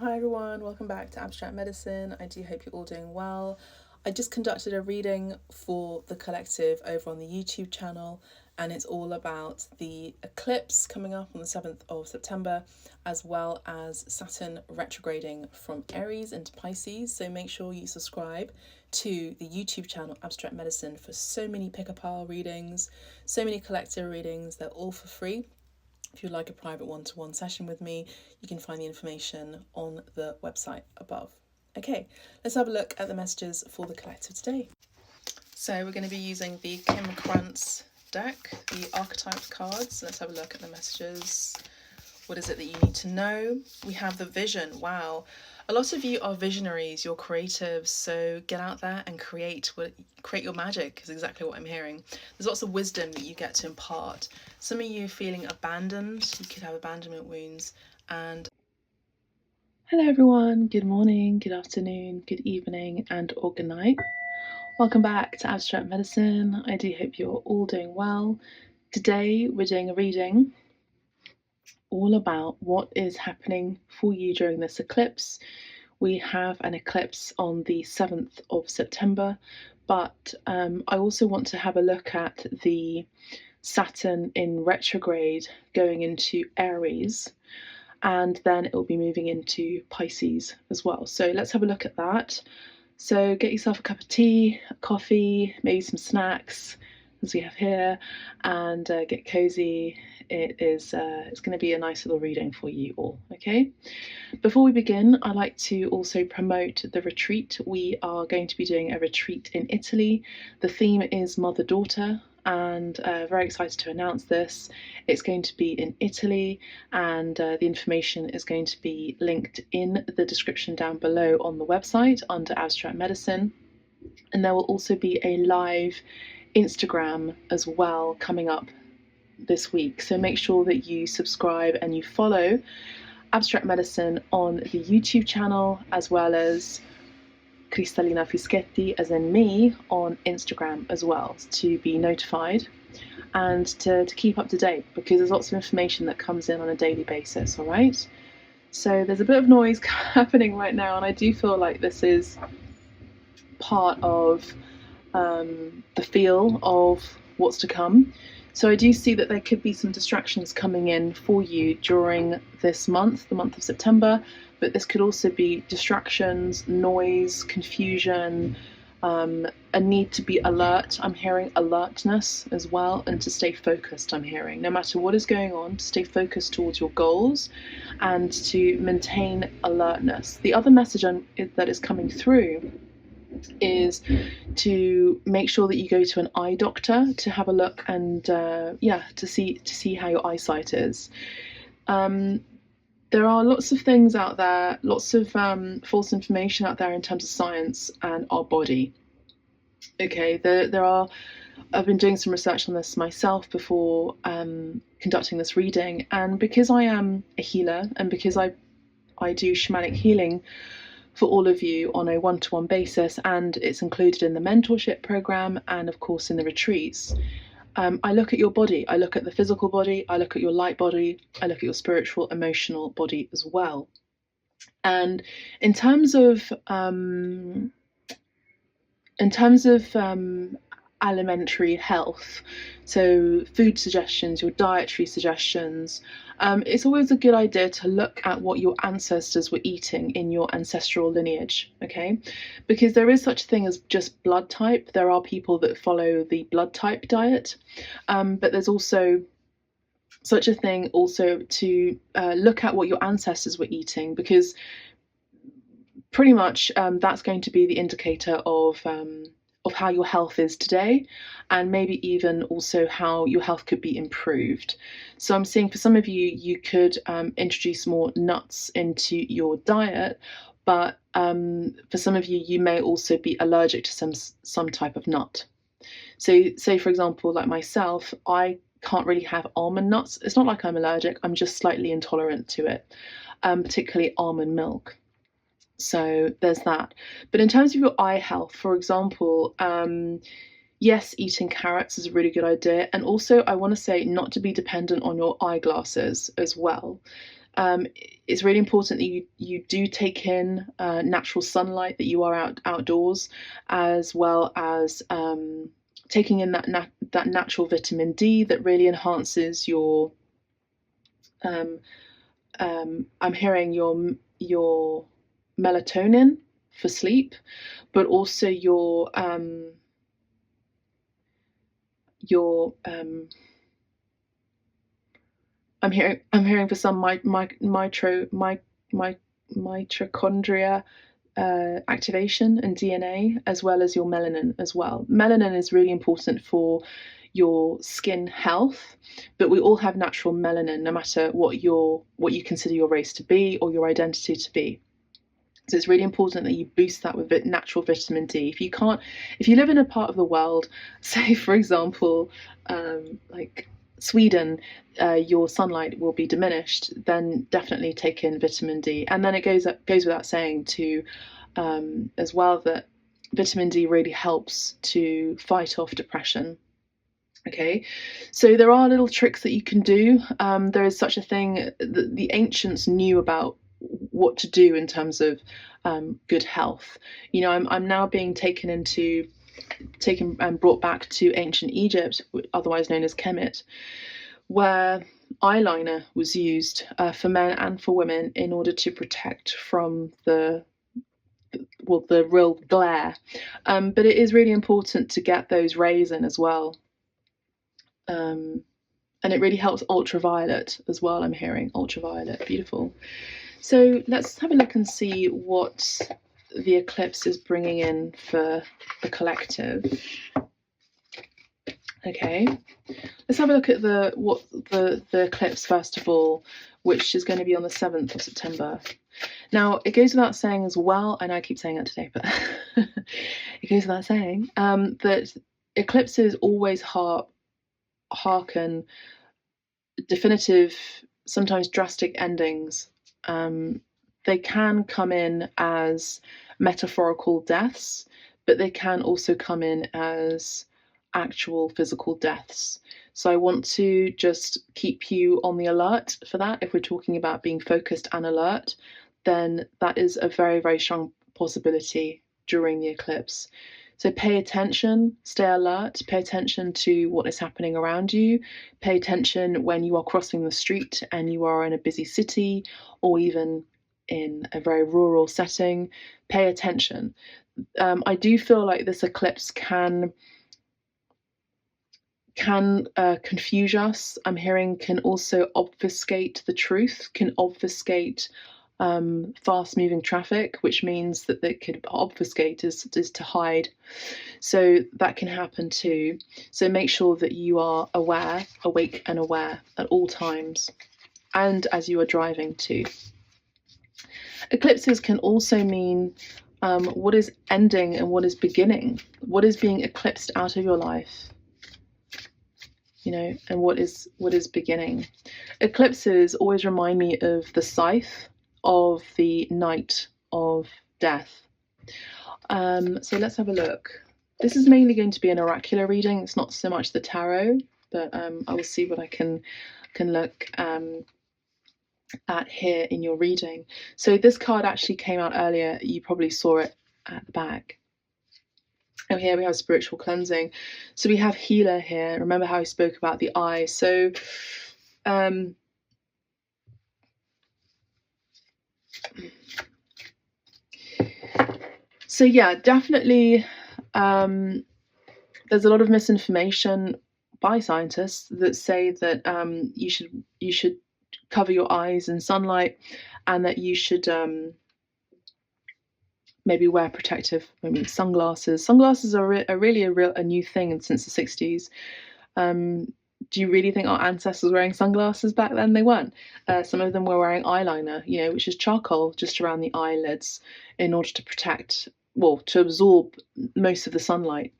Hi everyone, welcome back to Abstract Medicine. I do hope you're all doing well. I just conducted a reading for the collective over on the YouTube channel, and it's all about the eclipse coming up on the 7th of September, as well as Saturn retrograding from Aries into Pisces. So make sure you subscribe to the YouTube channel Abstract Medicine for so many pick-a-pile readings, so many collective readings. They're all for free. If you'd like a private one-to-one session with me, you can find the information on the website above. Okay, let's have a look at the messages for the collective today. So we're going to be using the Kim Krantz deck, the archetype cards. Let's have a look at the messages. What is it that you need to know? We have the vision. Wow. A lot of you are visionaries, you're creatives, so get out there and create your magic is exactly what I'm hearing. There's lots of wisdom that you get to impart. Some of you feeling abandoned, you could have abandonment wounds. And hello everyone, good morning, good afternoon, good evening and or good night. Welcome back to Abstract Medicine. I do hope you're all doing well. Today we're doing a reading all about what is happening for you during this eclipse. We have an eclipse on the 7th of September, but I also want to have a look at the Saturn in retrograde going into Aries, and then it will be moving into Pisces as well. So let's have a look at that. So get yourself a cup of tea, a coffee, maybe some snacks, as we have here, and get cozy. It's going to be a nice little reading for you all, okay? Before we begin, I'd like to also promote the retreat. We are going to be doing a retreat in Italy. The theme is mother-daughter, and very excited to announce this. It's going to be in Italy, and the information is going to be linked in the description down below on the website under Abstract Medicine. And there will also be a live Instagram as well coming up this week, so make sure that you subscribe and you follow Abstract Medicine on the YouTube channel, as well as Cristallina Fischetti, as in me, on Instagram as well, to be notified and to keep up to date, because there's lots of information that comes in on a daily basis. All right, so there's a bit of noise happening right now, and I do feel like this is part of the feel of what's to come. So I do see that there could be some distractions coming in for you during this month, the month of September, but this could also be distractions, noise, confusion, a need to be alert. I'm hearing alertness as well, and to stay focused. I'm hearing, no matter what is going on, to stay focused towards your goals and to maintain alertness. The other message that is coming through is to make sure that you go to an eye doctor to have a look and to see how your eyesight is. There are lots of things out there, lots of false information out there in terms of science and our body. Okay, I've been doing some research on this myself before conducting this reading, and because I am a healer and because I do shamanic healing for all of you on a one-to-one basis, and it's included in the mentorship program and of course in the retreats. I look at your body, I look at the physical body, I look at your light body, I look at your spiritual, emotional body as well. And in terms of alimentary health, so food suggestions, your dietary suggestions, it's always a good idea to look at what your ancestors were eating in your ancestral lineage, okay? Because there is such a thing as just blood type. There are people that follow the blood type diet, but there's also such a thing also to look at what your ancestors were eating, because pretty much that's going to be the indicator of how your health is today, and maybe even also how your health could be improved. So I'm seeing for some of you, you could introduce more nuts into your diet, but for some of you, you may also be allergic to some type of nut. So say, for example, like myself, I can't really have almond nuts. It's not like I'm allergic, I'm just slightly intolerant to it, particularly almond milk. So there's that. But in terms of your eye health, for example, yes, eating carrots is a really good idea. And also I want to say not to be dependent on your eyeglasses as well. It's really important that you do take in natural sunlight, that you are outdoors, as well as taking in that natural vitamin D that really enhances your I'm hearing your melatonin for sleep, but also your I'm hearing for some mitochondria activation and DNA, as well as your melanin as well. Melanin is really important for your skin health, but we all have natural melanin, no matter what you consider your race to be or your identity to be. So it's really important that you boost that with natural vitamin D. If you live in a part of the world, say for example, like Sweden, your sunlight will be diminished, then definitely take in vitamin D. And then it goes without saying to as well that vitamin D really helps to fight off depression. Okay, so there are little tricks that you can do. There is such a thing that the ancients knew about what to do in terms of good health. You know, I'm now being taken and brought back to ancient Egypt, otherwise known as Kemet, where eyeliner was used for men and for women in order to protect from the real glare. But it is really important to get those rays in as well. And it really helps ultraviolet as well. I'm hearing ultraviolet, beautiful. So let's have a look and see what the eclipse is bringing in for the collective. Okay, let's have a look at the eclipse first of all, which is going to be on the 7th of September. Now, it goes without saying as well, and I keep saying that today, but it goes without saying that eclipses always hearken definitive, sometimes drastic endings. They can come in as metaphorical deaths, but they can also come in as actual physical deaths. So I want to just keep you on the alert for that. If we're talking about being focused and alert, then that is a very, very strong possibility during the eclipse. So pay attention, stay alert, pay attention to what is happening around you. Pay attention when you are crossing the street and you are in a busy city or even in a very rural setting. Pay attention. I do feel like this eclipse can confuse us. I'm hearing can also obfuscate the truth, can obfuscate fast moving traffic, which means that they could obfuscate is to hide. So that can happen too. So make sure that you are aware, awake and aware at all times, and as you are driving too. Eclipses can also mean what is ending and what is beginning, what is being eclipsed out of your life, you know, and what is beginning. Eclipses always remind me of the scythe of the night of death. So let's have a look. This is mainly going to be an oracular reading. It's not so much the tarot, but I will see what I can look at here in your reading. So this card actually came out earlier. You probably saw it at the back. And here we have spiritual cleansing. So we have healer here. Remember how I spoke about the eye. So yeah, definitely there's a lot of misinformation by scientists that say that you should cover your eyes in sunlight, and that you should maybe wear protective, maybe sunglasses. Sunglasses are really a new thing since the 60s. Do you really think our ancestors were wearing sunglasses back then? They weren't. Some of them were wearing eyeliner, you know, which is charcoal just around the eyelids in order to protect, well, to absorb most of the sunlight.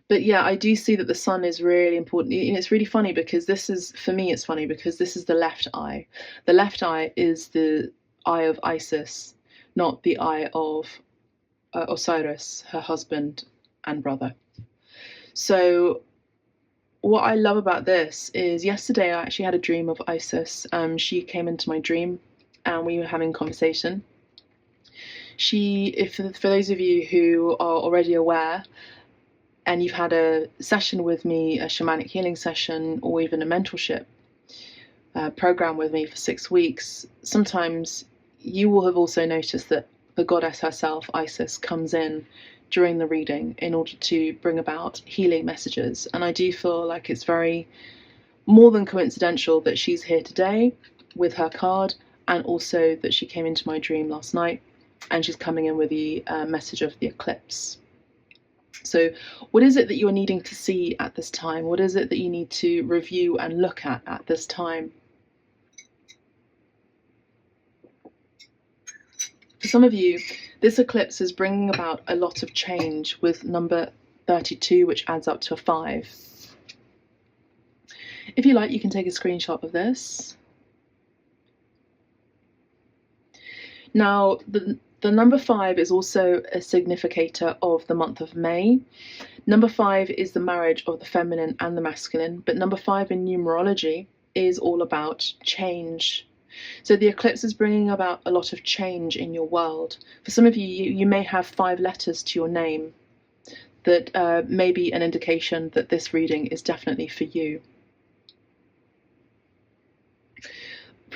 But yeah, I do see that the sun is really important. And it's really funny because this is, for me, it's funny because this is the left eye. The left eye is the eye of Isis, not the eye of Osiris, her husband and brother. So what I love about this is yesterday I actually had a dream of Isis. She came into my dream and we were having a conversation. For those of you who are already aware and you've had a session with me, a shamanic healing session, or even a mentorship program with me for 6 weeks, sometimes you will have also noticed that the goddess herself, Isis, comes in during the reading in order to bring about healing messages. And I do feel like it's very more than coincidental that she's here today with her card, and also that she came into my dream last night and she's coming in with the message of the eclipse. So what is it that you're needing to see at this time? What is it that you need to review and look at this time? For some of you, this eclipse is bringing about a lot of change with number 32, which adds up to a 5. If you like, you can take a screenshot of this. Now, the number 5 is also a significator of the month of May. Number 5 is the marriage of the feminine and the masculine, but number 5 in numerology is all about change. So the eclipse is bringing about a lot of change in your world. For some of you, you may have 5 letters to your name that may be an indication that this reading is definitely for you.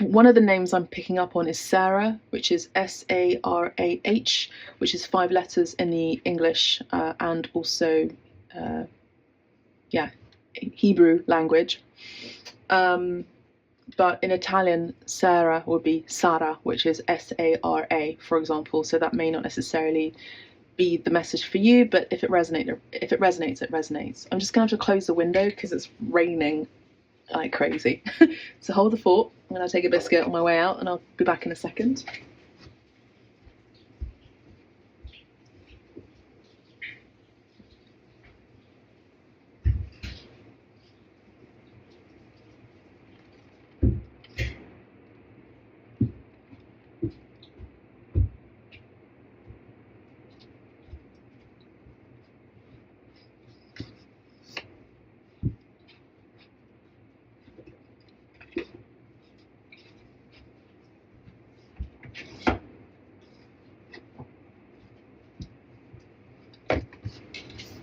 One of the names I'm picking up on is Sarah, which is S-A-R-A-H, which is 5 letters in the English and also Hebrew language. But in Italian, Sarah would be Sara, which is S-A-R-A, for example. So that may not necessarily be the message for you, but if it resonates, it resonates. I'm just going to have to close the window because it's raining like crazy. So hold the fort. I'm going to take a biscuit on my way out and I'll be back in a second.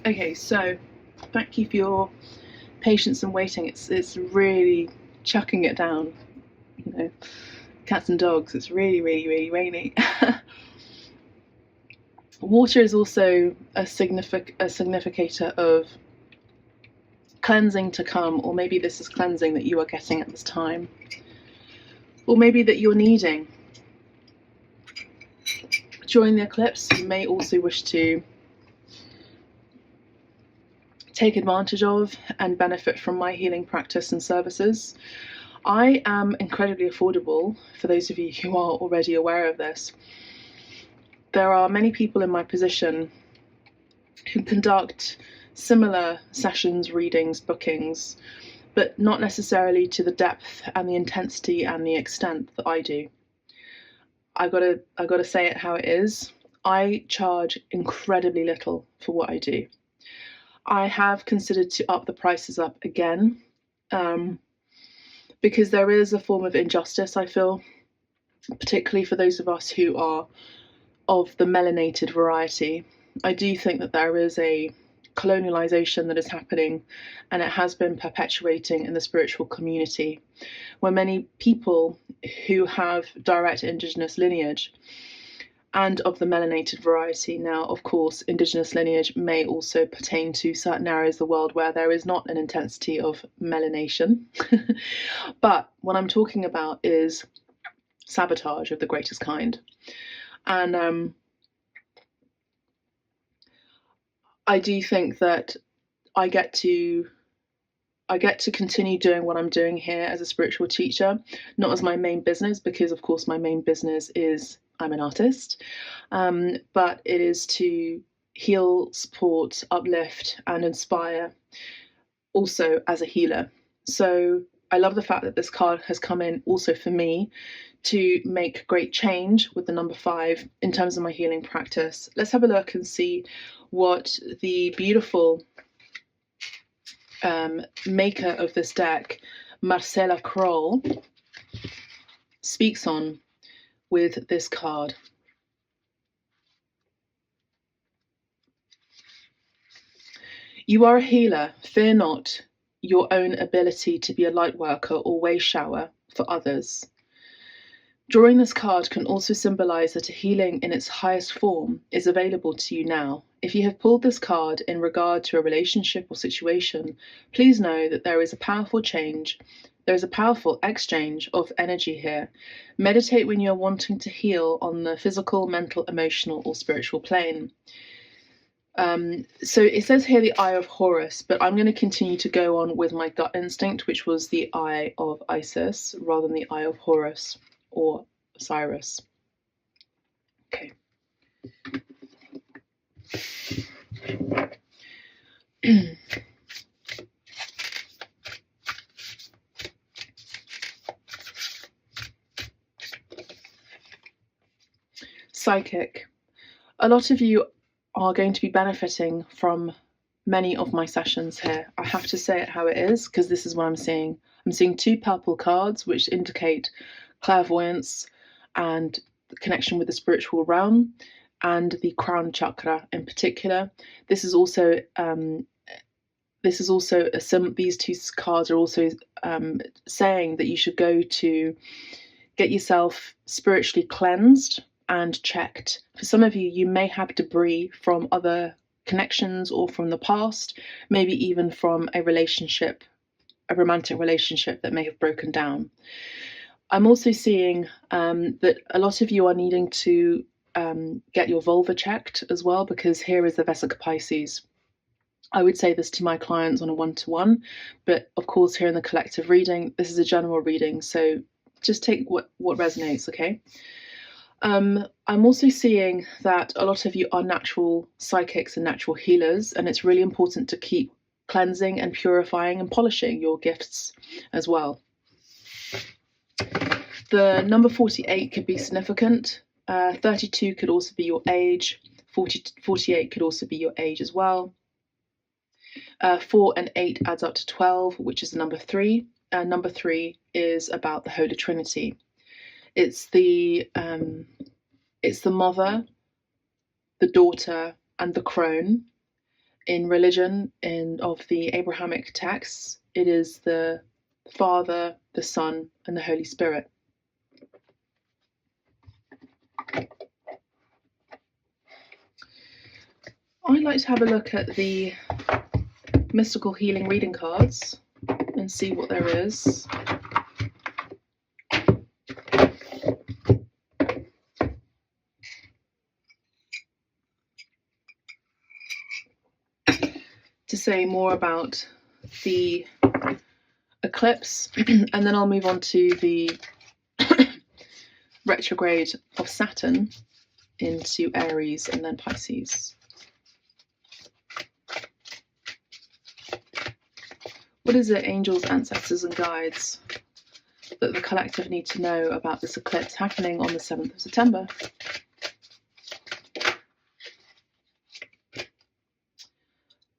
Okay, so thank you for your patience and waiting. It's really chucking it down, you know, cats and dogs. It's really rainy. Water is also a significator of cleansing to come, or maybe this is cleansing that you are getting at this time, or maybe that you're needing. During the eclipse, you may also wish to take advantage of and benefit from my healing practice and services. I am incredibly affordable, for those of you who are already aware of this. There are many people in my position who conduct similar sessions, readings, bookings, but not necessarily to the depth and the intensity and the extent that I do. I gotta say it how it is. I charge incredibly little for what I do. I have considered to up the prices up again, because there is a form of injustice, I feel, particularly for those of us who are of the melanated variety. I do think that there is a colonialization that is happening, and it has been perpetuating in the spiritual community, where many people who have direct indigenous lineage and of the melanated variety. Now, of course, indigenous lineage may also pertain to certain areas of the world where there is not an intensity of melanation. But what I'm talking about is sabotage of the greatest kind. And I do think that I get to continue doing what I'm doing here as a spiritual teacher, not as my main business, because of course my main business is I'm an artist, but it is to heal, support, uplift, and inspire also as a healer. So I love the fact that this card has come in also for me to make great change with the number 5 in terms of my healing practice. Let's have a look and see what the beautiful maker of this deck, Marcella Kroll, speaks on with this card. You are a healer. Fear not your own ability to be a light worker or way shower for others. Drawing this card can also symbolize that a healing in its highest form is available to you now. If you have pulled this card in regard to a relationship or situation, please know that there is a powerful change. There is a powerful exchange of energy here. Meditate when you are wanting to heal on the physical, mental, emotional, or spiritual plane. So it says here the Eye of Horus, but I'm going to continue to go on with my gut instinct, which was the Eye of Isis rather than the Eye of Horus or Osiris. Okay. Psychic. A lot of you are going to be benefiting from many of my sessions here. I have to say it how it is, because this is what I'm seeing. I'm seeing 2 purple cards which indicate clairvoyance and the connection with the spiritual realm and the crown chakra in particular. These 2 cards are also saying that you should go to get yourself spiritually cleansed and checked. For some of you, you may have debris from other connections or from the past, maybe even from a relationship, a romantic relationship that may have broken down. I'm also seeing that a lot of you are needing to get your vulva checked as well, because here is the Vesica Pisces. I would say this to my clients on a one-to-one, but of course here in the collective reading, this is a general reading, so just take what resonates, okay? I'm also seeing that a lot of you are natural psychics and natural healers, and it's really important to keep cleansing and purifying and polishing your gifts as well. The number 48 could be significant. 32 could also be your age. 48 could also be your age as well. 4 and 8 adds up to 12, which is the number 3. Number 3 is about the Holy Trinity. It's the mother, the daughter, and the crone. In religion, of the Abrahamic texts, it is the Father, the Son, and the Holy Spirit. I'd like to have a look at the mystical healing reading cards and see what there is. To say more about the eclipse, and then I'll move on to the retrograde of Saturn into Aries and then Pisces. What is it, angels, ancestors, and guides, that the collective need to know about this eclipse happening on the 7th of September?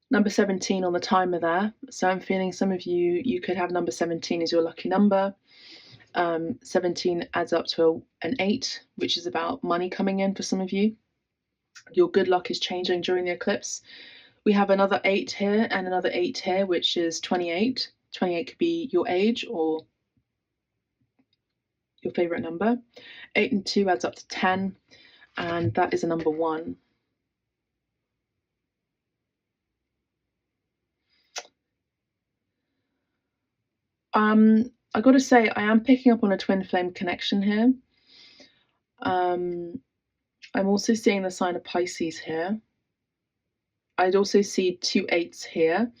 Number 17 on the timer there. So I'm feeling some of you could have number 17 as your lucky number. 17 adds up to an 8, which is about money coming in for some of you. Your good luck is changing during the eclipse. We have another 8 here and another 8 here, which is 28. 28 could be your age or your favorite number. 8 and 2 adds up to 10, and that is a number 1. I got to say, I am picking up on a twin flame connection here. I'm also seeing the sign of Pisces here. I'd also see 2 8s here.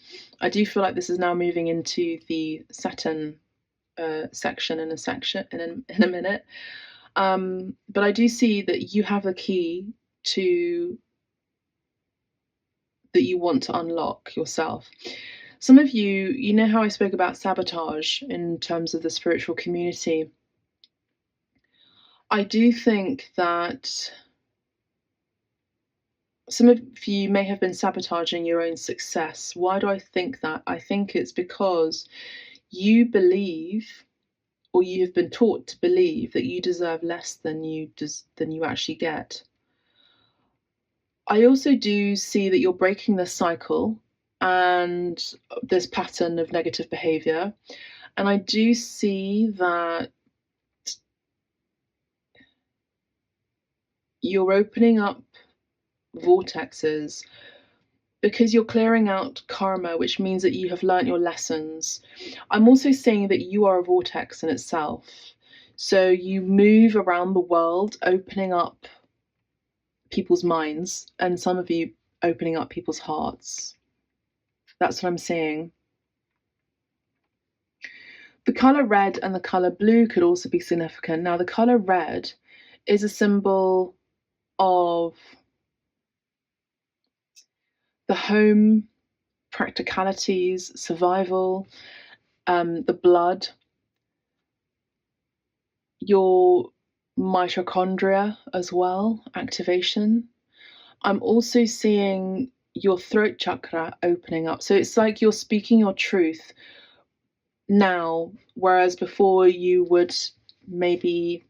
I do feel like this is now moving into the Saturn section in a minute. But I do see that you have the key that you want to unlock yourself. Some of you, you know how I spoke about sabotage in terms of the spiritual community. I do think that some of you may have been sabotaging your own success. Why do I think that? I think it's because you believe, or you have been taught to believe, that you deserve less than you actually get. I also do see that you're breaking this cycle and this pattern of negative behavior. And I do see that you're opening up vortexes because you're clearing out karma, which means that you have learnt your lessons. I'm also saying that you are a vortex in itself. So you move around the world, opening up people's minds, and some of you opening up people's hearts. That's what I'm seeing. The colour red and the colour blue could also be significant. Now, the colour red is a symbol of the home, practicalities, survival, the blood, your mitochondria as well, activation. I'm also seeing your throat chakra opening up. So it's like you're speaking your truth now, whereas before you would maybe,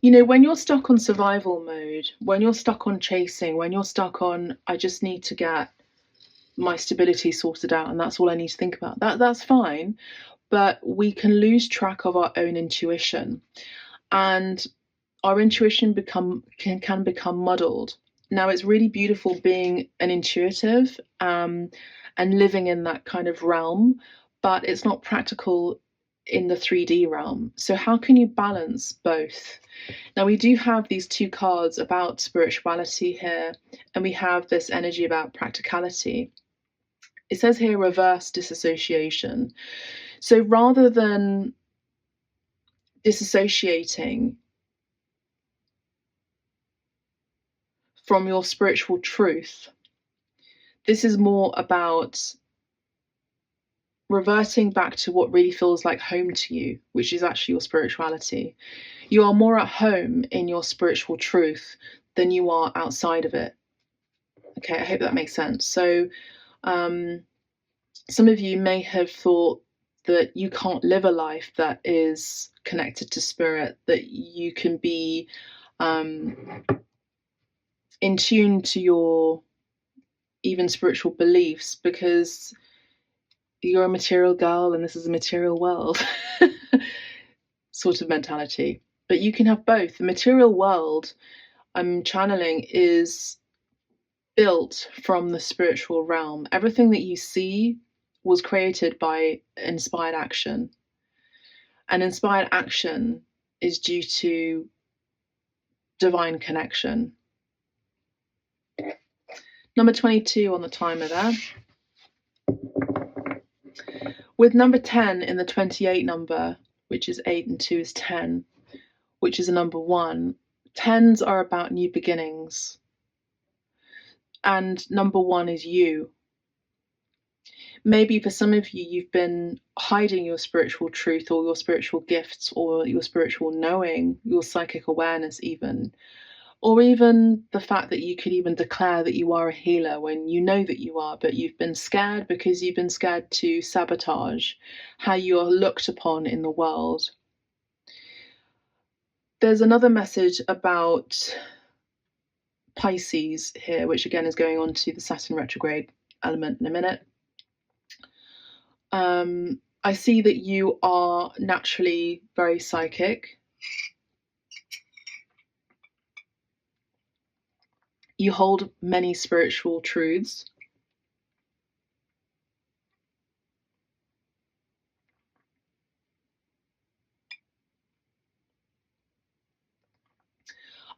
you know, when you're stuck on survival mode, when you're stuck on chasing, when you're stuck on, I just need to get my stability sorted out and that's all I need to think about, that's fine. But we can lose track of our own intuition, and our intuition can become muddled. Now, it's really beautiful being an intuitive and living in that kind of realm, but it's not practical in the 3D realm. So how can you balance both? Now, we do have these two cards about spirituality here, and we have this energy about practicality. It says here reverse disassociation. So rather than disassociating from your spiritual truth, this is more about reverting back to what really feels like home to you, which is actually your spirituality. You are more at home in your spiritual truth than you are outside of it. Okay, I hope that makes sense. So some of you may have thought that you can't live a life that is connected to spirit, that you can be in tune to your even spiritual beliefs because you're a material girl and this is a material world sort of mentality. But you can have both. The material world I'm channeling is built from the spiritual realm. Everything that you see was created by inspired action. And inspired action is due to divine connection. Number 22 on the timer there. With number 10 in the 28 number, which is 8 and 2 is 10, which is a number 1. 10s are about new beginnings. And number 1 is you. Maybe for some of you, you've been hiding your spiritual truth or your spiritual gifts or your spiritual knowing, your psychic awareness even, or even the fact that you could even declare that you are a healer when you know that you are, but you've been scared because you've been scared to sabotage how you are looked upon in the world. There's another message about Pisces here, which again is going on to the Saturn retrograde element in a minute. I see that you are naturally very psychic. You hold many spiritual truths.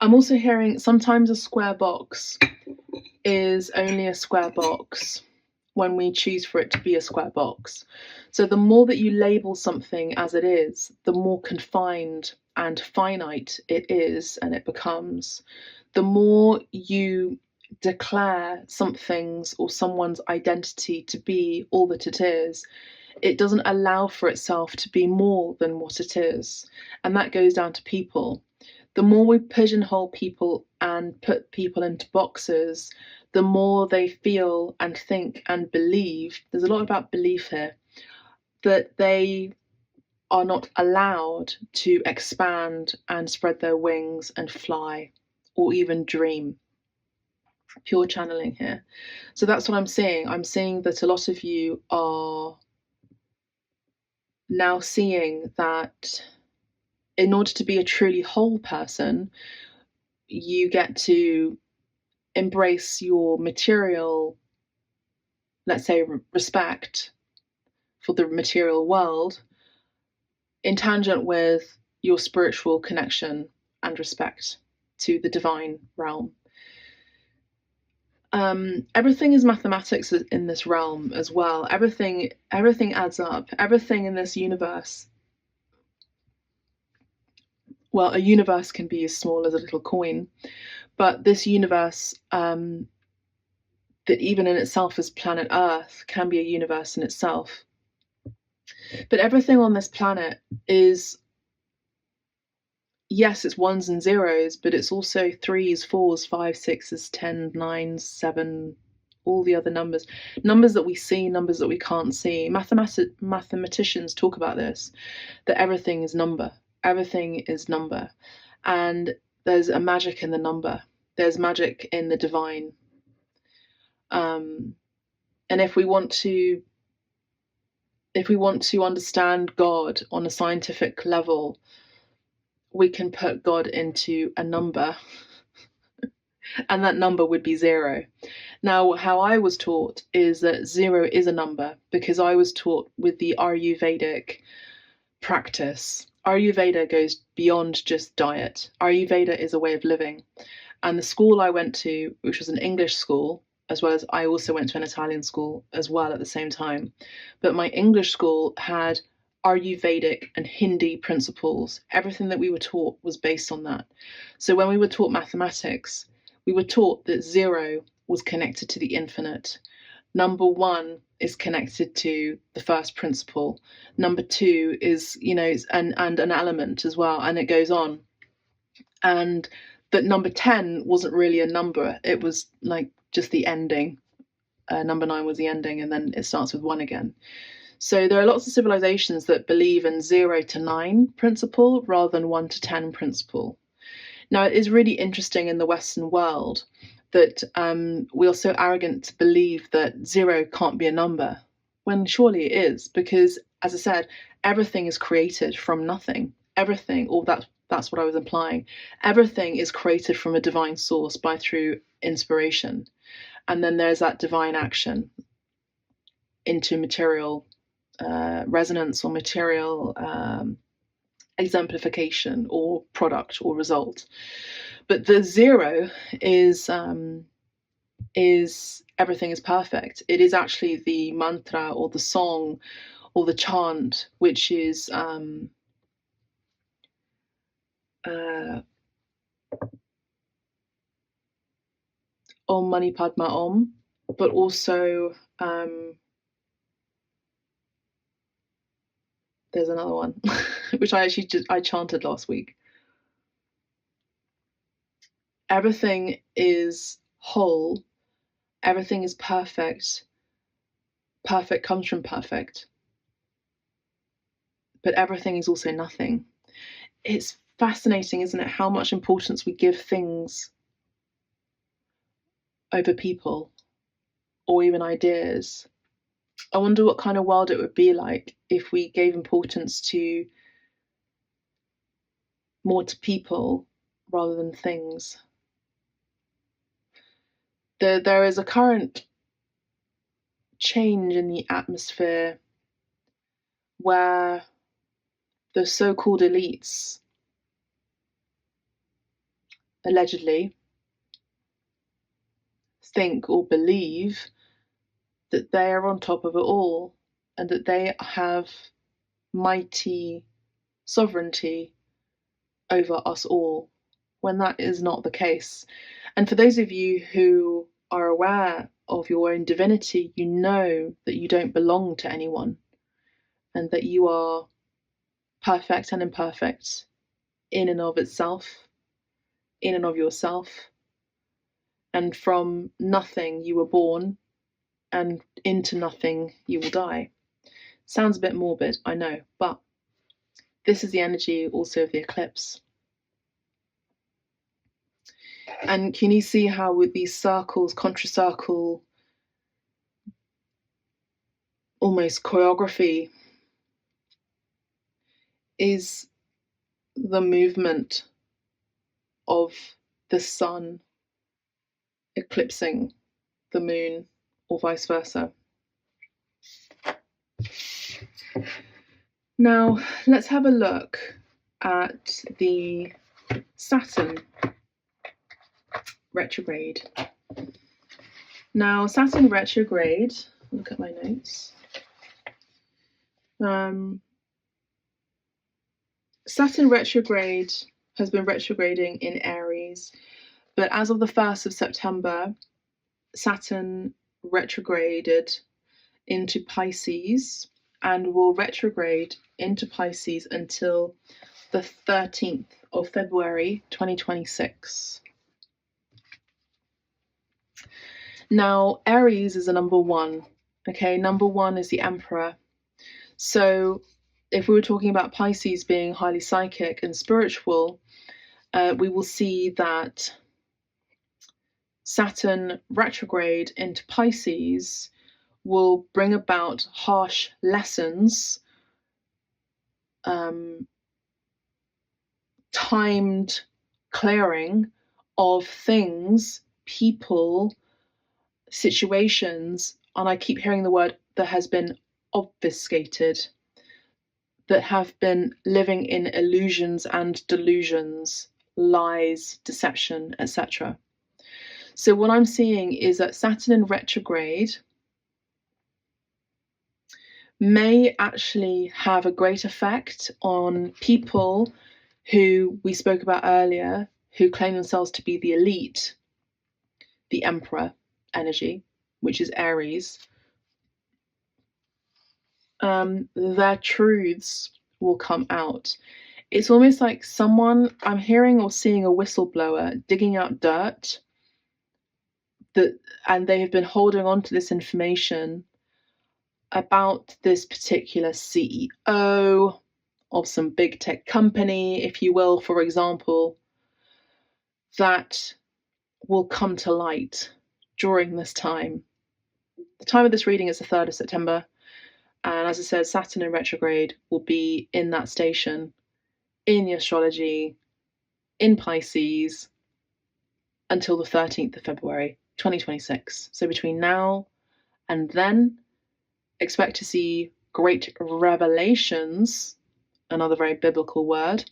I'm also hearing sometimes a square box is only a square box when we choose for it to be a square box. So the more that you label something as it is, the more confined and finite it is and it becomes. The more you declare something's or someone's identity to be all that it is, it doesn't allow for itself to be more than what it is. And that goes down to people. the more we pigeonhole people and put people into boxes, the more they feel and think and believe, there's a lot about belief here, that they are not allowed to expand and spread their wings and fly or even dream. Pure channeling here. So that's what I'm seeing. I'm seeing that a lot of you are now seeing that in order to be a truly whole person, you get to embrace your material, let's say, respect for the material world in tangent with your spiritual connection and respect to the divine realm. Everything is mathematics in this realm as well. Everything adds up. Everything in this universe. Well, a universe can be as small as a little coin, but this universe, that even in itself as planet Earth, can be a universe in itself. But everything on this planet is, yes, it's ones and zeros, but it's also threes, fours, five, sixes, 10, 9, 7, all the other numbers that we see, numbers that we can't see. Mathematicians talk about this, that everything is number. Everything is number. And there's a magic in the number. There's magic in the divine. And if we want to understand God on a scientific level, we can put God into a number, and that number would be 0. Now, how I was taught is that 0 is a number, because I was taught with the Ayurvedic practice. Ayurveda goes beyond just diet. Ayurveda is a way of living. And the school I went to, which was an English school, as well as I also went to an Italian school as well at the same time. But my English school had Ayurvedic and Hindi principles. Everything that we were taught was based on that. So when we were taught mathematics, we were taught that 0 was connected to the infinite. Number 1 is connected to the first principle. Number 2 is, and an element as well, and it goes on. And that number 10 wasn't really a number. It was like just the ending. Number 9 was the ending, and then it starts with 1 again. So there are lots of civilizations that believe in 0 to 9 principle rather than 1 to 10 principle. Now, it is really interesting in the Western world that we are so arrogant to believe that 0 can't be a number, when surely it is, because, as I said, everything is created from nothing. Everything, or that's what I was implying. Everything is created from a divine source through inspiration. And then there's that divine action into material resonance or material exemplification or product or result. But the 0 is everything is perfect. It is actually the mantra or the song or the chant, which is Om Mani Padma Om, but also there's another one which I chanted last week. Everything is whole. Everything is perfect. Perfect comes from perfect. But everything is also nothing. It's fascinating, isn't it, how much importance we give things over people or even ideas. I wonder what kind of world it would be like if we gave importance more to people rather than things. There is a current change in the atmosphere where the so-called elites, allegedly, think or believe that they are on top of it all and that they have mighty sovereignty over us all, when that is not the case. And for those of you who are aware of your own divinity, you know that you don't belong to anyone and that you are perfect and imperfect in and of itself, in and of yourself, and from nothing you were born, and into nothing you will die. Sounds a bit morbid, I know, but this is the energy also of the eclipse. And can you see how with these circles, contra-circle, almost choreography, is the movement of the sun eclipsing the moon, or vice versa. Now, let's have a look at the Saturn retrograde. Now, Saturn retrograde, look at my notes. Saturn retrograde has been retrograding in Aries, but as of the 1st of September, Saturn retrograded into Pisces and will retrograde into Pisces until the 13th of February 2026. Now, Aries is a number one, okay? Number one is the Emperor. So if we were talking about Pisces being highly psychic and spiritual, we will see that Saturn retrograde into Pisces will bring about harsh lessons, timed clearing of things, people, situations, and I keep hearing the word, that has been obfuscated, that have been living in illusions and delusions, lies, deception, etc. So what I'm seeing is that Saturn in retrograde may actually have a great effect on people who we spoke about earlier, who claim themselves to be the elite, the Emperor energy, which is Aries. Their truths will come out. It's almost like someone, I'm hearing or seeing a whistleblower digging up dirt, and they have been holding on to this information about this particular CEO of some big tech company, if you will, for example, that will come to light during this time. The time of this reading is the 3rd of September. And as I said, Saturn in retrograde will be in that station, in the astrology, in Pisces, until the 13th of February, 2026. So between now and then, expect to see great revelations, another very biblical word,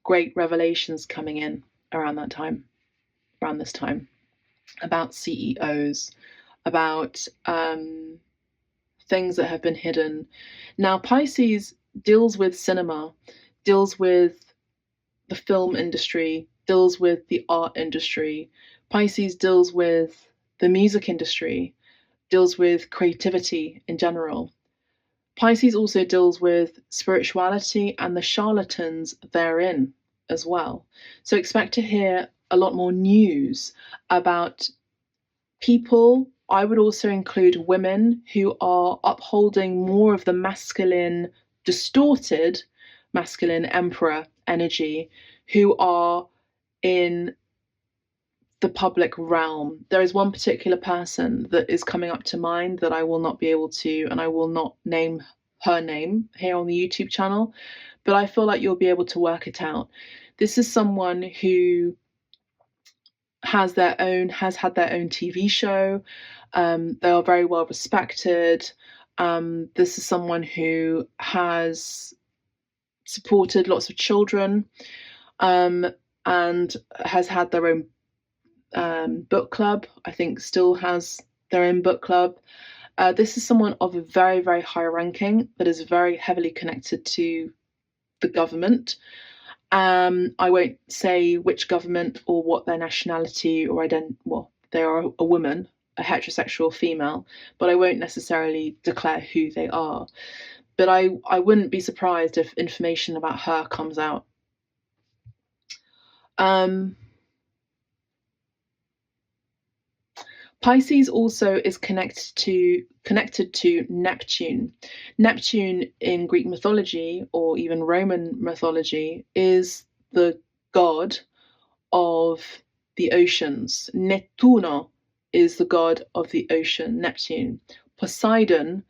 great revelations coming in around that time, around this time, about CEOs, about things that have been hidden. Now, Pisces deals with cinema, deals with the film industry, deals with the art industry. Pisces deals with the music industry, deals with creativity in general. Pisces also deals with spirituality and the charlatans therein as well. So expect to hear a lot more news about people. I would also include women who are upholding more of the masculine, distorted masculine emperor energy, who are in the public realm. There is one particular person that is coming up to mind that I will not be able to, and I will not name her name here on the YouTube channel, but I feel like you'll be able to work it out. This is someone who has had their own TV show. They are very well respected. This is someone who has supported lots of children, and has had their own book club. I think still has their own book club. This is someone of a very, very high ranking that is very heavily connected to the government. I won't say which government or what their nationality or well, they are a woman, a heterosexual female, but I won't necessarily declare who they are. But I wouldn't be surprised if information about her comes out. Pisces also is connected to Neptune. Neptune in Greek mythology, or even Roman mythology, is the god of the oceans. Nettuno is the god of the ocean, Neptune. Poseidon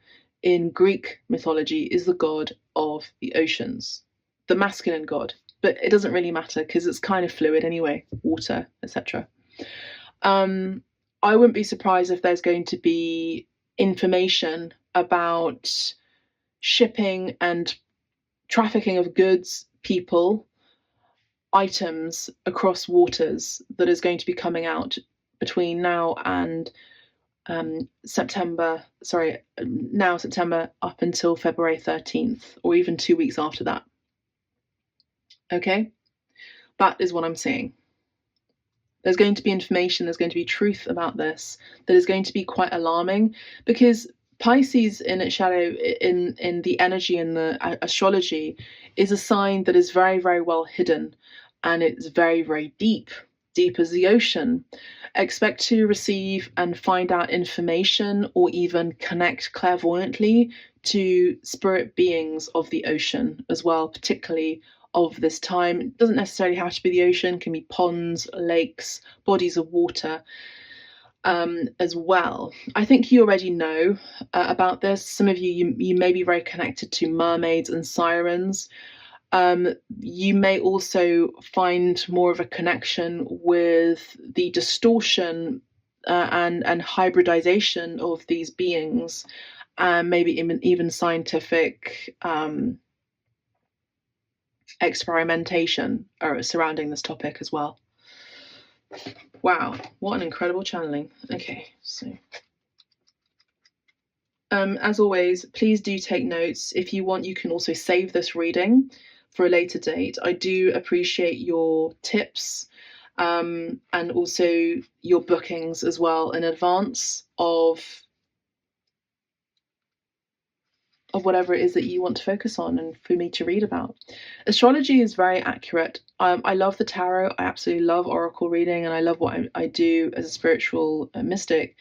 in Greek mythology is the god of the oceans, the masculine god. But it doesn't really matter because it's kind of fluid anyway, water, etc. I wouldn't be surprised if there's going to be information about shipping and trafficking of goods, people, items across waters that is going to be coming out between now and September up until February 13th, or even 2 weeks after that. Okay, that is what I'm seeing. There's going to be information, there's going to be truth about this that is going to be quite alarming, because Pisces in its shadow, in the energy in the astrology, is a sign that is very, very well hidden, and it's very, very deep as the ocean. Expect to receive and find out information, or even connect clairvoyantly to spirit beings of the ocean as well, particularly of this time. It doesn't necessarily have to be the ocean, it can be ponds, lakes, bodies of water as well. I think you already know about this. Some of you may be very connected to mermaids and sirens. You may also find more of a connection with the distortion and hybridization of these beings, maybe even scientific experimentation surrounding this topic as well. Wow, what an incredible channeling. Okay, so as always, please do take notes. If you want, you can also save this reading for a later date. I do appreciate your tips and also your bookings as well in advance of whatever it is that you want to focus on and for me to read about. Astrology is very accurate. I love the tarot. I absolutely love oracle reading, and I love what I do as a spiritual mystic.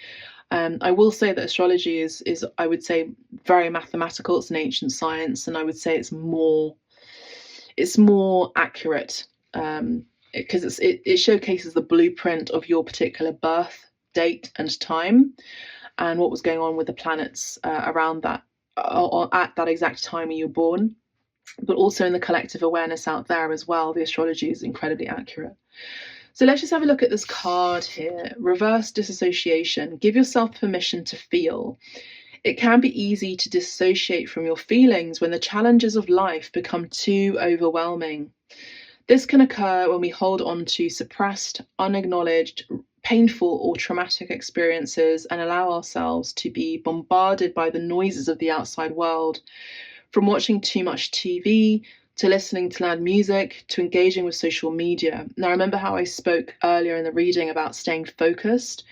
I will say that astrology is I would say very mathematical. It's an ancient science, and I would say it's more accurate because it showcases the blueprint of your particular birth date and time, and what was going on with the planets around that, at that exact time when you were born, but also in the collective awareness out there as well. The astrology is incredibly accurate. So let's just have a look at this card here. Reverse disassociation. Give yourself permission to feel. It can be easy to dissociate from your feelings when the challenges of life become too overwhelming. This can occur when we hold on to suppressed, unacknowledged, painful or traumatic experiences and allow ourselves to be bombarded by the noises of the outside world. From watching too much TV, to listening to loud music, to engaging with social media. Now, remember how I spoke earlier in the reading about staying focused?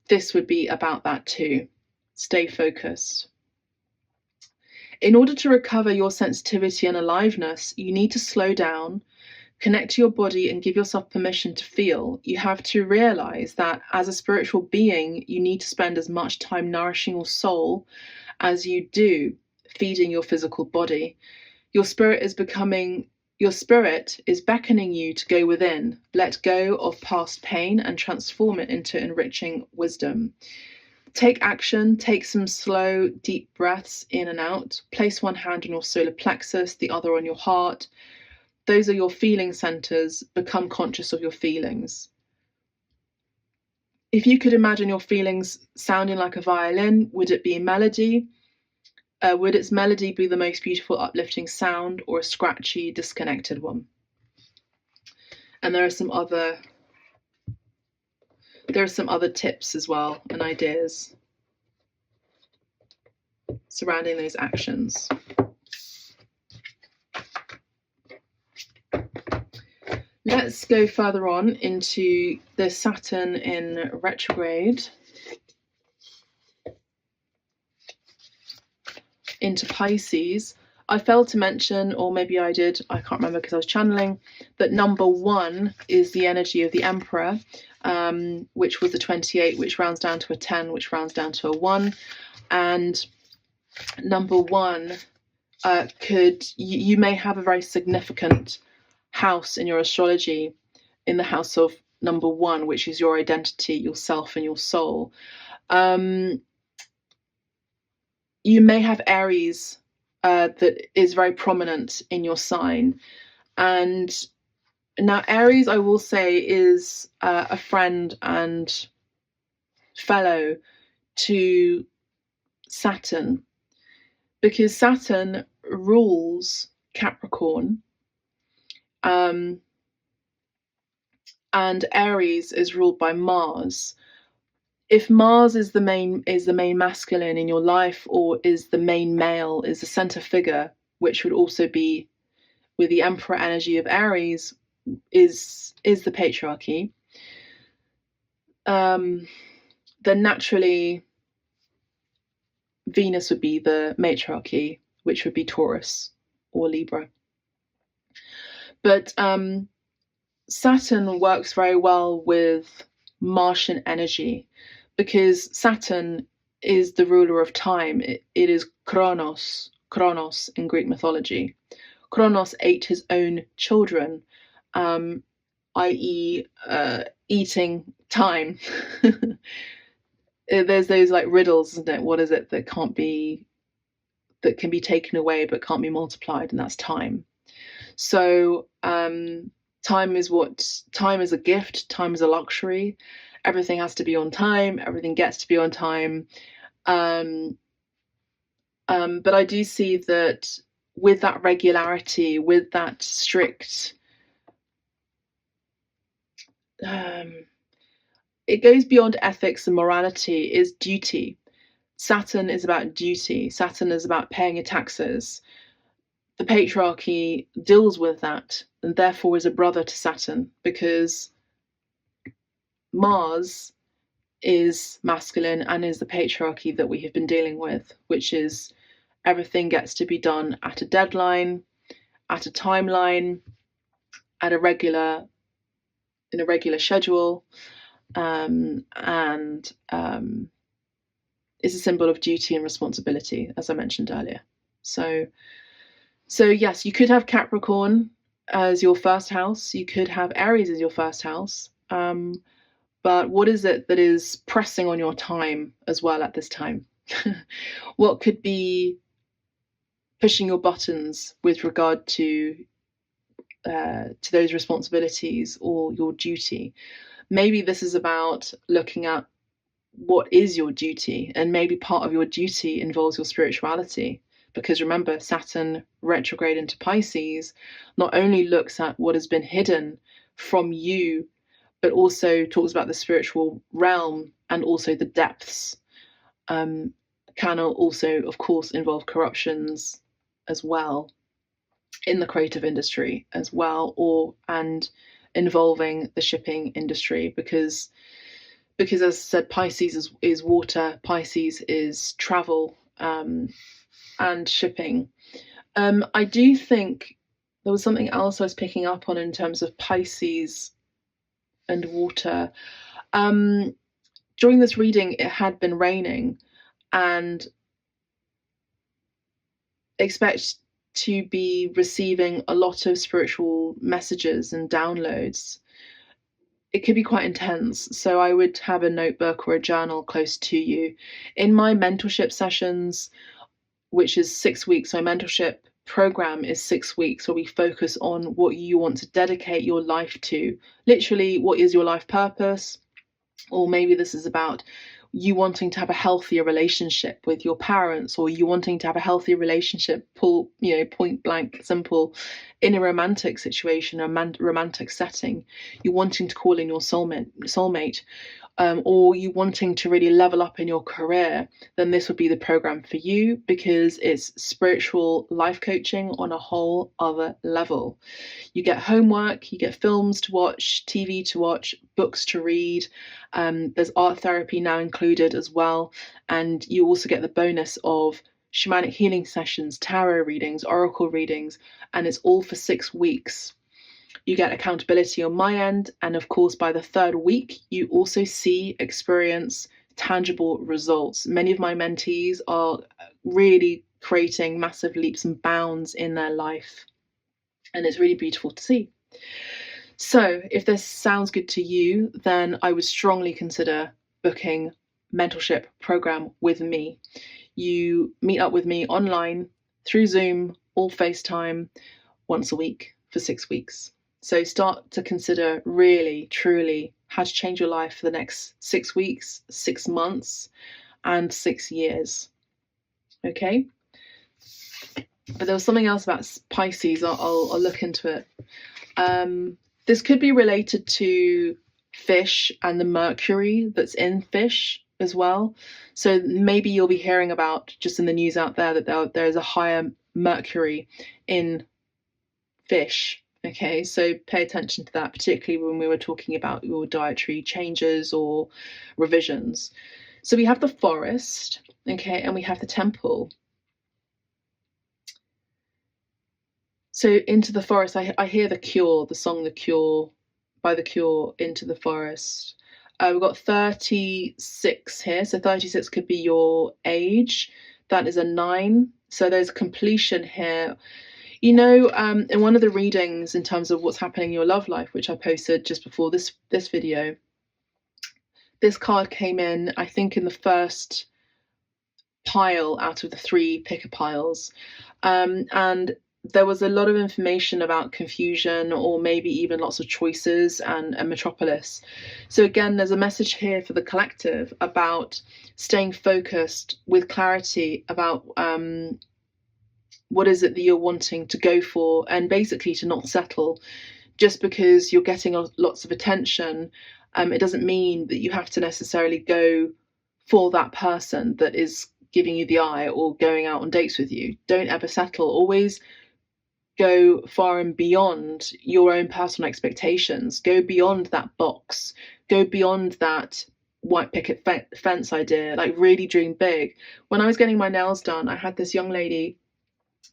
This would be about that too. Stay focused. In order to recover your sensitivity and aliveness, you need to slow down, connect to your body, and give yourself permission to feel. You have to realize that as a spiritual being, you need to spend as much time nourishing your soul as you do feeding your physical body. Your spirit is beckoning you to go within, let go of past pain and transform it into enriching wisdom. Take action, take some slow, deep breaths in and out. Place one hand on your solar plexus, the other on your heart. Those are your feeling centers. Become conscious of your feelings. If you could imagine your feelings sounding like a violin, would it be a melody? Would its melody be the most beautiful, uplifting sound, or a scratchy, disconnected one? And there are some other tips as well and ideas surrounding those actions. Let's go further on into the Saturn in retrograde, into Pisces. I failed to mention, or maybe I did, I can't remember because I was channeling, that number 1 is the energy of the Emperor, which was a 28, which rounds down to a 10, which rounds down to a 1. And number 1 you may have a very significant house in your astrology, in the house of number 1, which is your identity, yourself, and your soul. You may have Aries that is very prominent in your sign. And now Aries, I will say, is a friend and fellow to Saturn, because Saturn rules Capricorn, and Aries is ruled by Mars. If Mars is the main masculine in your life, or is the main male, is the center figure, which would also be with the Emperor energy of Aries, is the patriarchy, then naturally Venus would be the matriarchy, which would be Taurus or Libra. But Saturn works very well with Martian energy, because Saturn is the ruler of time. It is Kronos in Greek mythology. Kronos ate his own children, i.e. Eating time. There's those like riddles, isn't it? What is it that can be taken away but can't be multiplied? And that's time. So time is a gift. Time is a luxury. Everything has to be on time. Everything gets to be on time. But I do see that with that regularity, with that strict, it goes beyond ethics and morality, is duty. Saturn is about duty. Saturn is about paying your taxes. The patriarchy deals with that, and therefore is a brother to Saturn, because Mars is masculine and is the patriarchy that we have been dealing with, which is everything gets to be done at a deadline, at a timeline, in a regular schedule, and is a symbol of duty and responsibility, as I mentioned earlier. So yes, you could have Capricorn as your first house. You could have Aries as your first house. But what is it that is pressing on your time as well at this time? What could be pushing your buttons with regard to those responsibilities or your duty? Maybe this is about looking at what is your duty, and maybe part of your duty involves your spirituality. Because remember, Saturn retrograde into Pisces not only looks at what has been hidden from you, but also talks about the spiritual realm and also the depths. Can also, of course, involve corruptions as well in the creative industry as well, and involving the shipping industry, because as I said, Pisces is water, Pisces is travel, and shipping. I do think there was something else I was picking up on in terms of Pisces and water. During this reading, it had been raining, and expect to be receiving a lot of spiritual messages and downloads. It could be quite intense, so I would have a notebook or a journal close to you. In my mentorship sessions, which is 6 weeks, my mentorship program is 6 weeks, where we focus on what you want to dedicate your life to. Literally, what is your life purpose? Or maybe this is about you wanting to have a healthier relationship with your parents, or you wanting to have a healthy relationship, point blank simple, in a romantic situation, a romantic setting. You wanting to call in your soulmate, or you wanting to really level up in your career, then this would be the program for you, because it's spiritual life coaching on a whole other level. You get homework, you get films to watch, TV to watch, books to read. There's art therapy now included as well, and you also get the bonus of shamanic healing sessions, tarot readings, oracle readings, and it's all for 6 weeks. You get accountability on my end, and of course by the 3rd week you also experience tangible results. Many of my mentees are really creating massive leaps and bounds in their life, and it's really beautiful to see. So if this sounds good to you, then I would strongly consider booking mentorship program with me. You meet up with me online, through Zoom or FaceTime, once a week for 6 weeks. So start to consider really, truly how to change your life for the next 6 weeks, 6 months, and 6 years. Okay? But there was something else about Pisces. I'll look into it. This could be related to fish and the Mercury that's in fish as well. So maybe you'll be hearing about, just in the news out there, that there's a higher Mercury in fish. Okay, so pay attention to that, particularly when we were talking about your dietary changes or revisions. So we have the forest, okay, and we have the temple. So into the forest, I hear The Cure, the song The Cure, by The Cure, Into the Forest. We've got 36 here, so 36 could be your age. That is a 9, so there's completion here. You know, in one of the readings in terms of what's happening in your love life, which I posted just before this video, this card came in, I think, in the first pile out of the 3 picker piles. And there was a lot of information about confusion, or maybe even lots of choices, and a metropolis. So again, there's a message here for the collective about staying focused with clarity about what is it that you're wanting to go for, and basically to not settle. Just because you're getting lots of attention, it doesn't mean that you have to necessarily go for that person that is giving you the eye or going out on dates with you. Don't ever settle. Always go far and beyond your own personal expectations. Go beyond that box. Go beyond that white picket fence idea. Like, really dream big. When I was getting my nails done, I had this young lady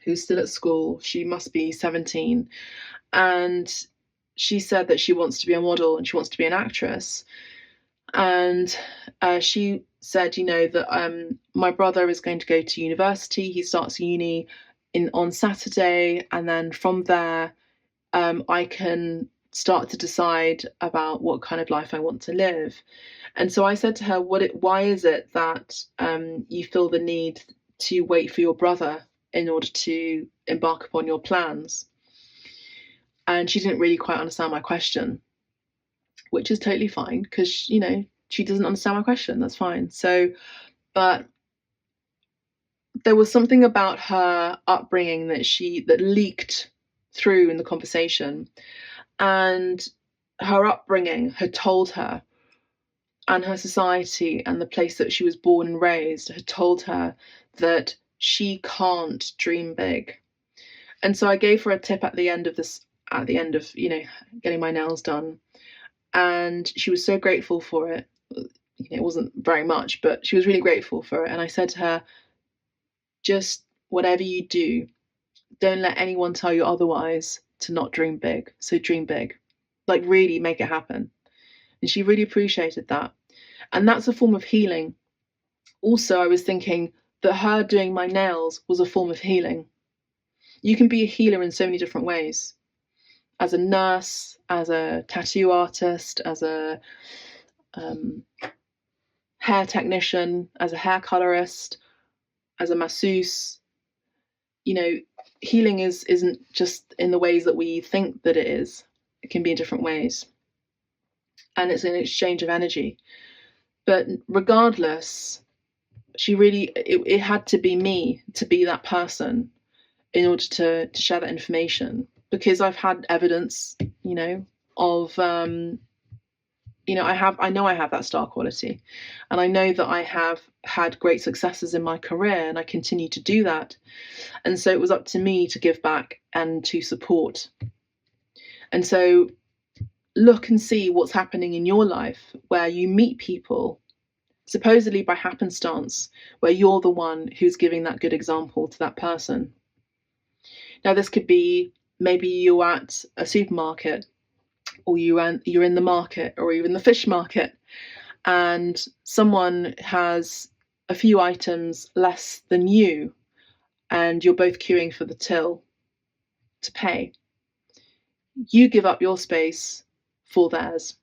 who's still at school. She must be 17, and she said that she wants to be a model and she wants to be an actress. And she said, you know, that my brother is going to go to university. He starts uni on Saturday, and then from there I can start to decide about what kind of life I want to live. And so I said to her, why is it that you feel the need to wait for your brother in order to embark upon your plans? And she didn't really quite understand my question, which is totally fine, because, you know, she doesn't understand my question. That's fine. So, but there was something about her upbringing that leaked through in the conversation, and her upbringing had told her, and her society and the place that she was born and raised had told her, that she can't dream big. And so I gave her a tip at the end of, you know, getting my nails done, and she was so grateful for it. You know, it wasn't very much, but she was really grateful for it. And I said to her, just whatever you do, don't let anyone tell you otherwise to not dream big. So dream big, like really make it happen. And she really appreciated that. And that's a form of healing. Also, I was thinking that her doing my nails was a form of healing. You can be a healer in so many different ways. As a nurse, as a tattoo artist, as a hair technician, as a hair colorist, as a masseuse. You know, healing isn't just in the ways that we think that it is. It can be in different ways. And it's an exchange of energy. But regardless, it had to be me to be that person in order to share that information, because I've had evidence, you know, of, you know, I know I have that star quality, and I know that I have had great successes in my career, and I continue to do that. And so it was up to me to give back and to support. And so look and see what's happening in your life where you meet people supposedly by happenstance, where you're the one who's giving that good example to that person. Now, this could be maybe you're at a supermarket, or you're in the market, or you're in the fish market, and someone has a few items less than you, and you're both queuing for the till to pay. You give up your space for theirs.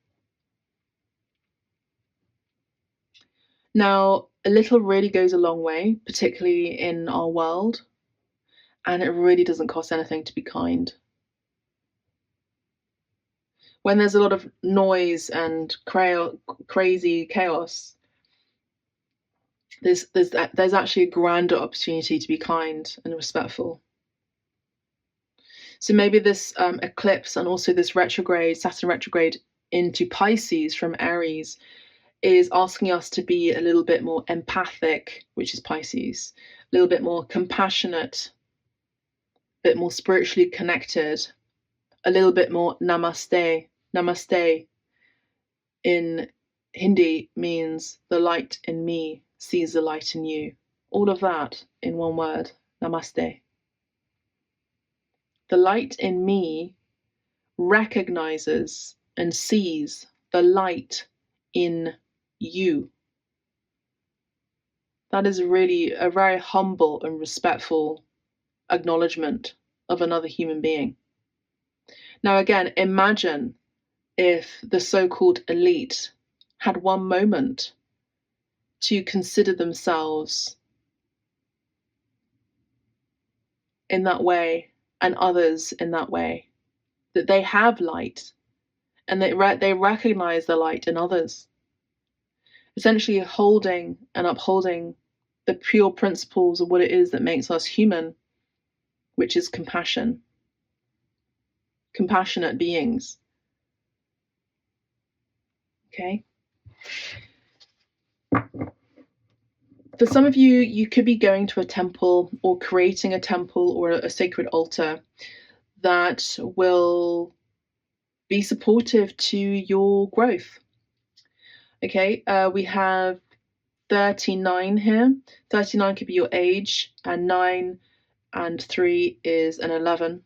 Now, a little really goes a long way, particularly in our world, and it really doesn't cost anything to be kind. When there's a lot of noise and crazy chaos, there's actually a grander opportunity to be kind and respectful. So maybe this eclipse, and also this retrograde, Saturn retrograde into Pisces from Aries, is asking us to be a little bit more empathic, which is Pisces, a little bit more compassionate, a bit more spiritually connected, a little bit more namaste. Namaste in Hindi means the light in me sees the light in you. All of that in one word, namaste. The light in me recognizes and sees the light in you. That is really a very humble and respectful acknowledgement of another human being. Now, again, imagine if the so-called elite had one moment to consider themselves in that way and others in that way, that they have light and they recognize the light in others, essentially holding and upholding the pure principles of what it is that makes us human, which is compassion, compassionate beings. Okay. For some of you, you could be going to a temple or creating a temple or a sacred altar that will be supportive to your growth. Okay, we have 39 here. 39 could be your age, and 9 and 3 is an 11.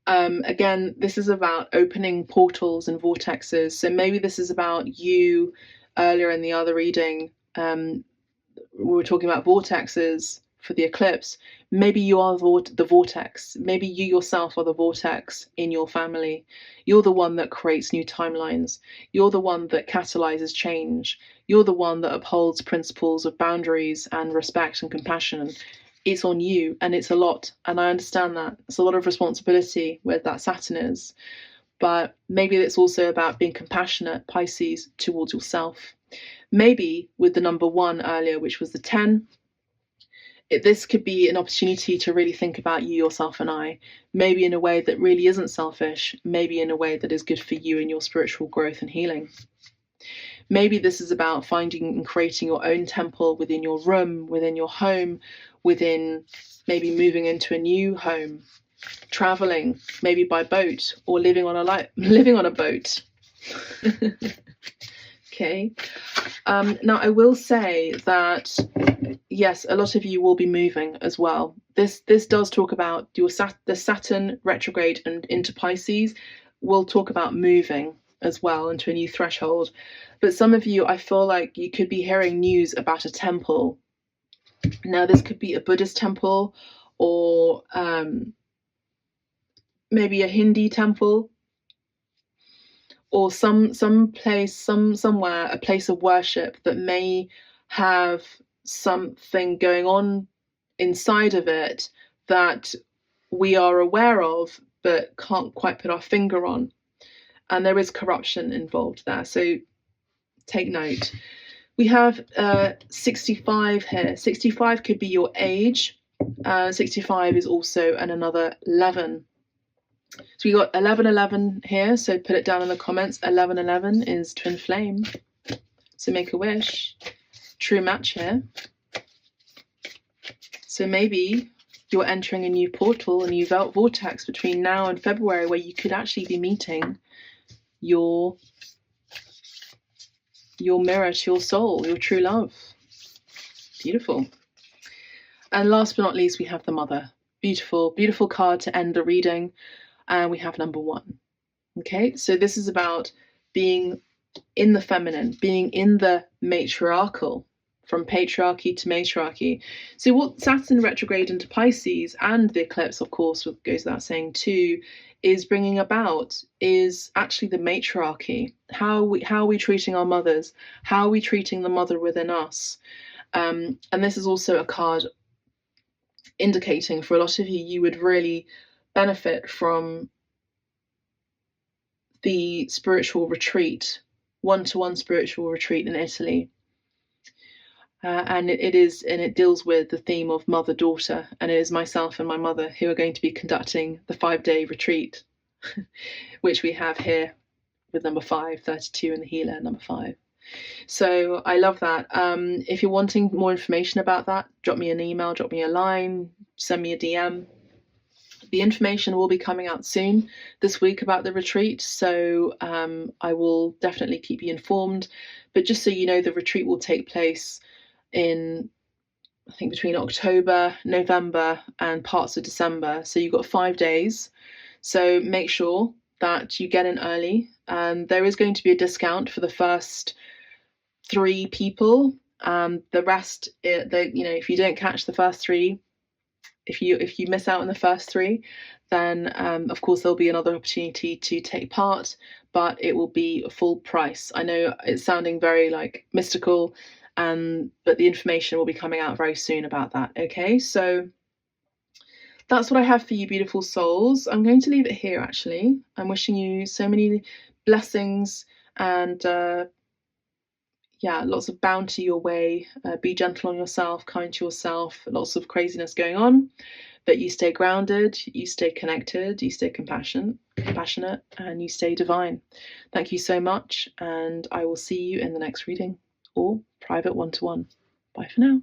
Again, this is about opening portals and vortexes. So maybe this is about you. Earlier in the other reading, we were talking about vortexes for the eclipse. Maybe you are the vortex. Maybe you yourself are the vortex in your family. You're the one that creates new timelines. You're the one that catalyzes change. You're the one that upholds principles of boundaries and respect and compassion. It's on you, and it's a lot, and I understand that. It's a lot of responsibility where that Saturn is, but maybe it's also about being compassionate, Pisces, towards yourself. Maybe with the number 1 earlier, which was the 10, this could be an opportunity to really think about you, yourself, and I, maybe in a way that really isn't selfish, maybe in a way that is good for you and your spiritual growth and healing. Maybe this is about finding and creating your own temple within your room, within your home, within maybe moving into a new home, traveling, maybe by boat, or living on a boat. Okay. Now, I will say that, yes, a lot of you will be moving as well. This does talk about the Saturn retrograde and into Pisces. We'll talk about moving as well into a new threshold. But some of you, I feel like you could be hearing news about a temple. Now, this could be a Buddhist temple, or maybe a Hindi temple, or some place, somewhere, a place of worship that may have something going on inside of it that we are aware of but can't quite put our finger on. And there is corruption involved there, so take note. We have 65 here. 65 could be your age. 65 is also another 11. So we got 1111 here, so put it down in the comments. 1111 is twin flame, so make a wish. True match here. So maybe you're entering a new portal, a new vortex between now and February, where you could actually be meeting your your mirror to your soul, your true love. Beautiful. And last but not least, we have the Mother. Beautiful, beautiful card to end the reading. And we have number 1. Okay, so this is about being in the feminine, being in the matriarchal, from patriarchy to matriarchy. So what Saturn retrograde into Pisces, and the eclipse, of course, goes without saying too, is bringing about is actually the matriarchy. How are we treating our mothers? How are we treating the mother within us? And this is also a card indicating for a lot of you would really benefit from the spiritual retreat, one-to-one spiritual retreat in Italy. And it deals with the theme of mother-daughter, and it is myself and my mother who are going to be conducting the 5-day retreat, which we have here with number 5, 32 in the healer, number 5. So I love that. If you're wanting more information about that, drop me an email, drop me a line, send me a DM. The information will be coming out soon this week about the retreat, so I will definitely keep you informed. But just so you know, the retreat will take place in, I think, between October, November and parts of December. So you've got 5 days. So make sure that you get in early. There is going to be a discount for the first 3 people. The rest, if you don't catch the first 3, if you miss out on the first 3, then of course there'll be another opportunity to take part, but it will be full price. I know it's sounding very like mystical, but the information will be coming out very soon about that. Okay, so that's what I have for you, beautiful souls. I'm going to leave it here, actually. I'm wishing you so many blessings and lots of bounty your way. Be gentle on yourself, kind to yourself. Lots of craziness going on, but you stay grounded, you stay connected, you stay compassionate, and you stay divine. Thank you so much, and I will see you in the next reading or private one-to-one. Bye for now.